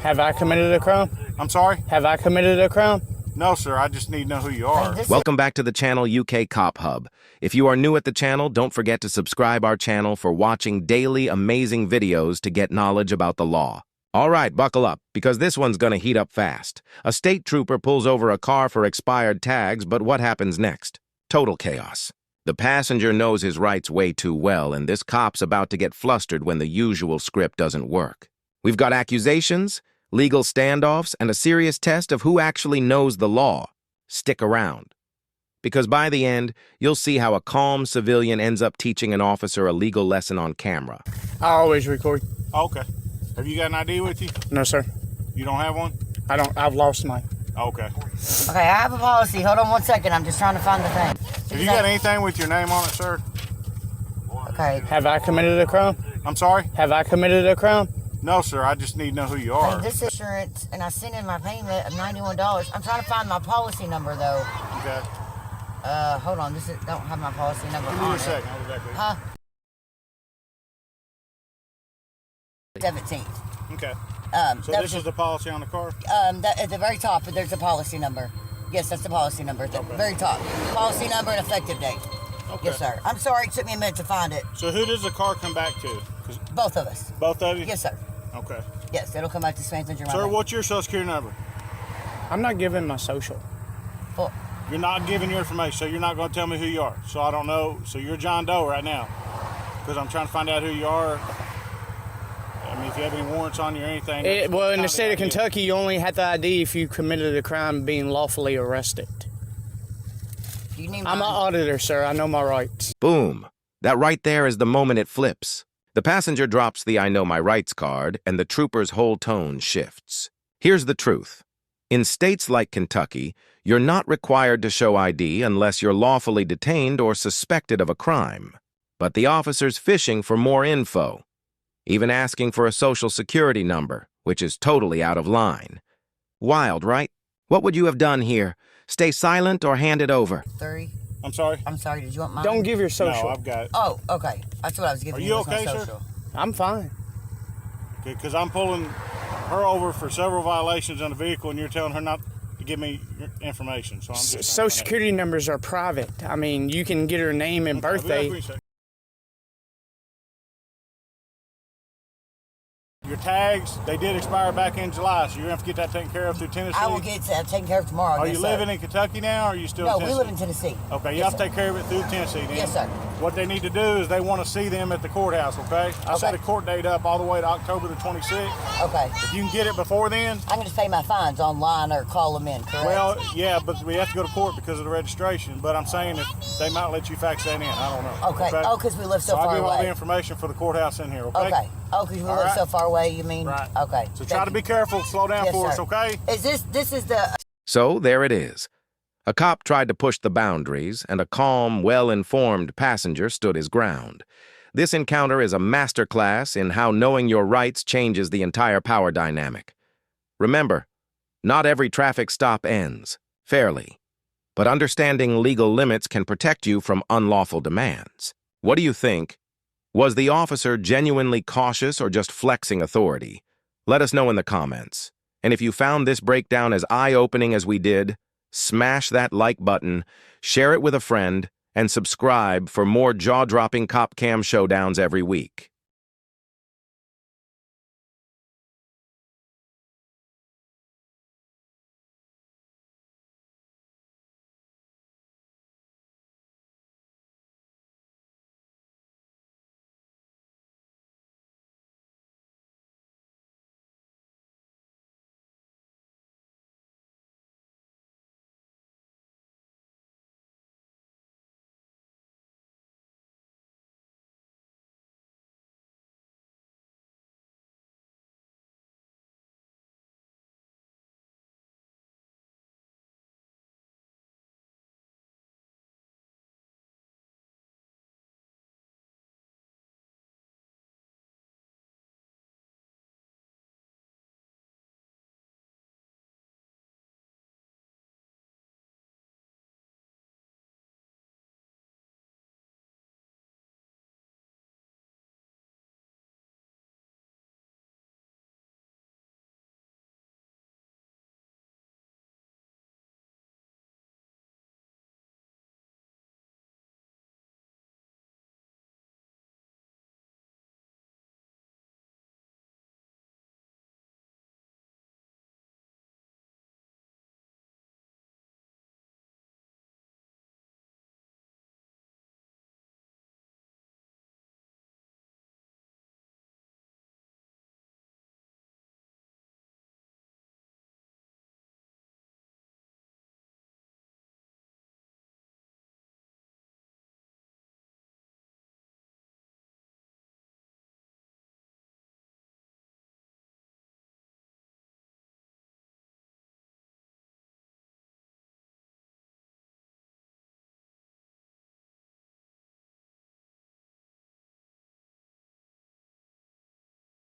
Have I committed a crime? I'm sorry? Have I committed a crime? No, sir. I just need to know who you are. Welcome back to the channel UK Cop Hub. If you are new at the channel, don't forget to subscribe our channel for watching daily amazing videos to get knowledge about the law. All right, buckle up, because this one's gonna heat up fast. A state trooper pulls over a car for expired tags, but what happens next? Total chaos. The passenger knows his rights way too well, and this cop's about to get flustered when the usual script doesn't work. We've got accusations, legal standoffs, and a serious test of who actually knows the law. Stick around. Because by the end, you'll see how a calm civilian ends up teaching an officer a legal lesson on camera. I always record. Okay. Have you got an ID with you? No, sir. You don't have one? I don't. I've lost mine. Okay. Okay, I have a policy. Hold on one second. I'm just trying to find the thing. Have you got anything with your name on it, sir? Okay. Have I committed a crime? I'm sorry? Have I committed a crime? No, sir. I just need to know who you are. Hey, this is insurance, and I sent in my payment of $91. I'm trying to find my policy number, though. Okay. Hold on. Don't have my policy number Give me on a it. second. I'll be back with you. Huh? 17th. Okay. So that this was is the policy on the car? at the very top, there's a policy number. Yes, that's the policy number at the very top. Policy number and effective date. Okay. Yes, sir. I'm sorry it took me a minute to find it. So who does the car come back to? 'Cause Both of us. both of you? Yes, sir. Okay. Yes, it'll come back to Smith and Germain. Sir, what's your social security number? I'm not giving my social. Well, You're not giving your information, so you're not going to tell me who you are. So I don't know. So you're John Doe right now. Because I'm trying to find out who you are. I mean, if you have any warrants on you or anything. Well, in the state of Kentucky, you only have the ID if you committed a crime being lawfully arrested. you need I'm an mine. auditor, sir. I know my rights. Boom. That right there is the moment it flips. The passenger drops the I know my rights card, and the trooper's whole tone shifts. Here's the truth. In states like Kentucky, you're not required to show ID unless you're lawfully detained or suspected of a crime. But the officer's fishing for more info, even asking for a social security number, which is totally out of line. Wild, right? What would you have done here? Stay silent or hand it over? 3. I'm sorry? I'm sorry, did you want mine? Don't give your social. No, I've got it. Oh, okay. That's what I was giving Are you. you was my okay, sir? social. I'm fine. Because I'm pulling her over for several violations on the vehicle, and you're telling her not to give me your information. So I'm just Social security numbers are private. I mean, you can get her name and birthday. Your tags, they did expire back in July, so you're going to have to get that taken care of through Tennessee. I will get that taken care of tomorrow. Are yes, you sir. living in Kentucky now, or are you still No, in Tennessee? we live in Tennessee. Okay, you Yes, have to sir. take care of it through Tennessee then. Yes, sir. What they need to do is they want to see them at the courthouse, okay? I set a court date up all the way to October the 26th. Okay. If you can get it before then, I'm going to pay my fines online or call them in, correct? well, yeah, but we have to go to court because of the registration. But I'm saying if they might let you fax that in. I don't know. Okay. Oh, because we live so I'll far give all the away. information for the courthouse in here, okay? Okay. Oh, because we All live right. so far away, you mean? Right. Okay. So try to be careful, slow down Yes, for us, sir. okay? Is this is the... So there it is. A cop tried to push the boundaries, and a calm, well-informed passenger stood his ground. This encounter is a masterclass in how knowing your rights changes the entire power dynamic. Remember, not every traffic stop ends fairly, but understanding legal limits can protect you from unlawful demands. What do you think? Was the officer genuinely cautious or just flexing authority? Let us know in the comments. And if you found this breakdown as eye-opening as we did, smash that like button, share it with a friend, and subscribe for more jaw-dropping cop cam showdowns every week.